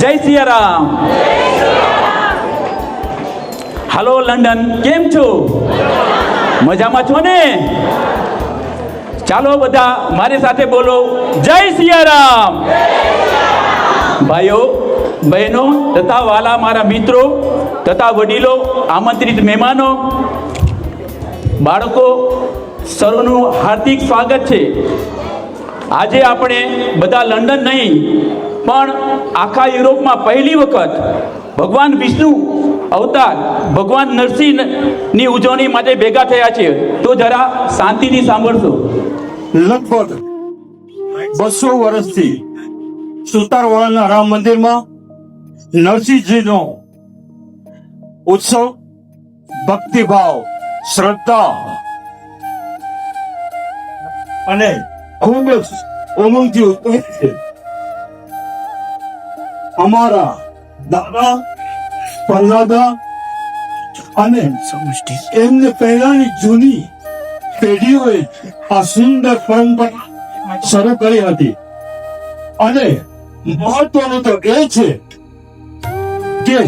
જય સિયારામ. હાલો લંડન, કેમ છો? મજામાં છો ને? ચાલો બધા મારી સાથે બોલો, જય સિયારામ. ભાઈઓ બહેનો તથા વાલા મારા મિત્રો તથા વડીલો, આમંત્રિત મહેમાનો, બાળકો, સૌનું હાર્દિક સ્વાગત છે. આજે આપણે બધા લંડન નહીં પણ આખા યુરોપમાં પહેલી વખત ભગવાન વિષ્ણુ અવતાર ભગવાન નરસિંહની ઉજવણી માટે ભેગા થયા છે. તો જરા શાંતિથી સાંભળશો. લગભગ 200 વર્ષથી સુતારવાળાના રામ મંદિરમાં નરસિંહજીનો ઉત્સવ ભક્તિભાવ, શ્રદ્ધા અને ખૂબ જ ઉમંગથી ઉજવાય છે. અમારા દાદા પરદાદા અને એમને પહેલાની જૂની પેઢીઓએ આ સુંદર પરંપરા શરૂ કરી હતી અને મહત્વનું તો એ છે કે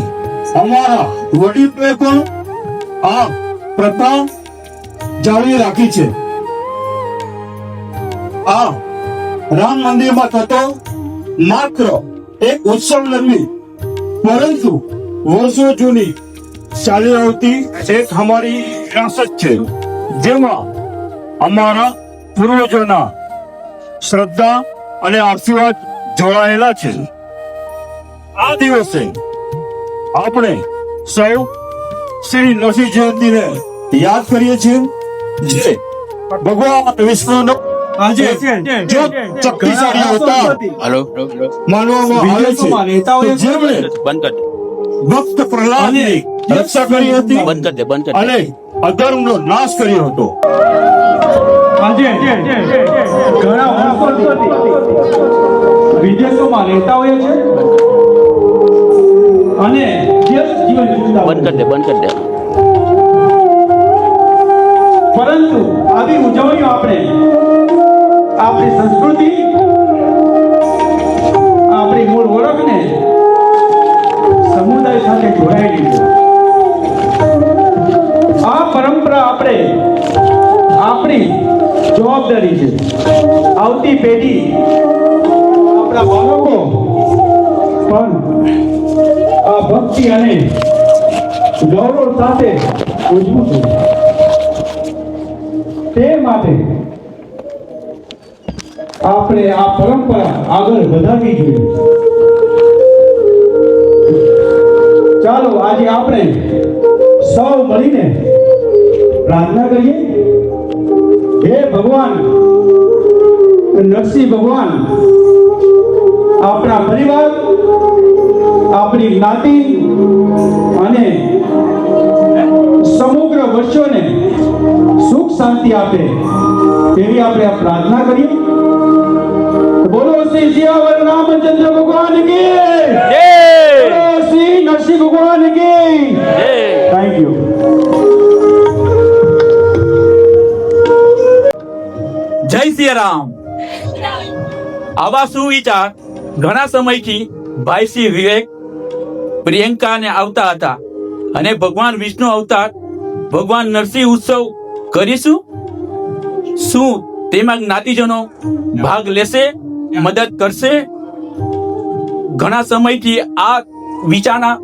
અમારા વડીલોએ પણ આ પ્રથા જાળવી રાખી છે. આ રામ મંદિરમાં થતો માત્ર એક ઉત્સવ નથી, પરંતુ વર્ષો જૂની ચાલી આવતી એક અમારી વિરાસત છે, જેમાં અમારા પૂર્વજોના શ્રદ્ધા અને આશીર્વાદ જોડાયેલા છે. આ દિવસે આપણે સૌ શ્રી નરસિંહ જયંતીને યાદ કરીએ છીએ, જે ભગવાન વિષ્ણુનો આજે શક્તિશાળી અવતાર માનવામાં આવે છે, જેમણે ભક્ત પ્રહલાદની રક્ષા કરી હતી અને અધર્મનો નાશ કર્યો હતો. આજે ઘણા વર્ષોથી વિદેશોમાં રહેતા હોય છે અને જીવન જીવતા પરંતુ આવી ઉજવણીઓ આપણે આપણી સંસ્કૃતિ, આપણી મૂળ ઓળખને સમુદાય સાથે જોડાયેલી છે. આ પરંપરા આપણે આપણી જવાબદારી છે. આવતી પેઢી, આપણા બાળકો પણ આ ભક્તિ અને ગૌરવ સાથે ઉજવું છે. તે માટે આપણે આ પરંપરા આગળ વધારવી જોઈએ. ચાલો આજે આપણે સૌ મળીને પ્રાર્થના કરીએ. હે ભગવાન નરસિંહ ભગવાન, આપણા પરિવાર, આપણી જ્ઞાતિ અને સમગ્ર વર્ષોને સુખ શાંતિ આપે તેવી આપણે આ પ્રાર્થના કરીએ. બોલો શ્રી સિયાવર રામચંદ્ર ભગવાન કી જય, બોલો શ્રી નરસિંહ ભગવાન કી જય. Thank you. જય સિયારામ. આવા સુવિચાર ઘણા સમયથી ભાઈ શ્રી વિવેક, પ્રિયંકાને આવતા હતા અને ભગવાન વિષ્ણુ અવતાર ભગવાન નરસિંહ ઉત્સવ કરીશું. શું તેમાં જ્ઞાતિજનો ભાગ લેશે, મદદ કરશે? ઘણા સમયથી આ વિચારણા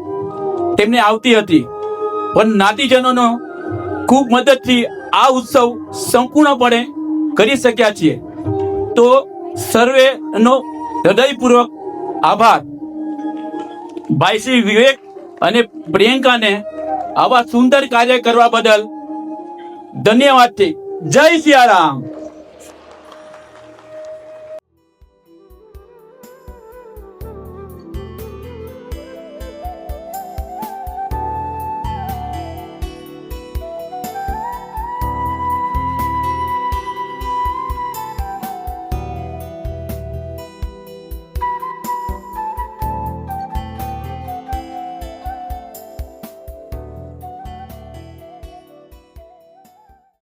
તેમને આવતી હતી, પણ જ્ઞાતિજનોનો ખૂબ મદદથી આ ઉત્સવ સંપૂર્ણપણે કરી શક્યા છીએ. તો સર્વેનો હૃદયપૂર્વક આભાર. ભાઈ શ્રી વિવેક અને પ્રિયંકાને આવા સુંદર કાર્ય કરવા બદલ ધન્યવાદ છે. જય સિયારામ.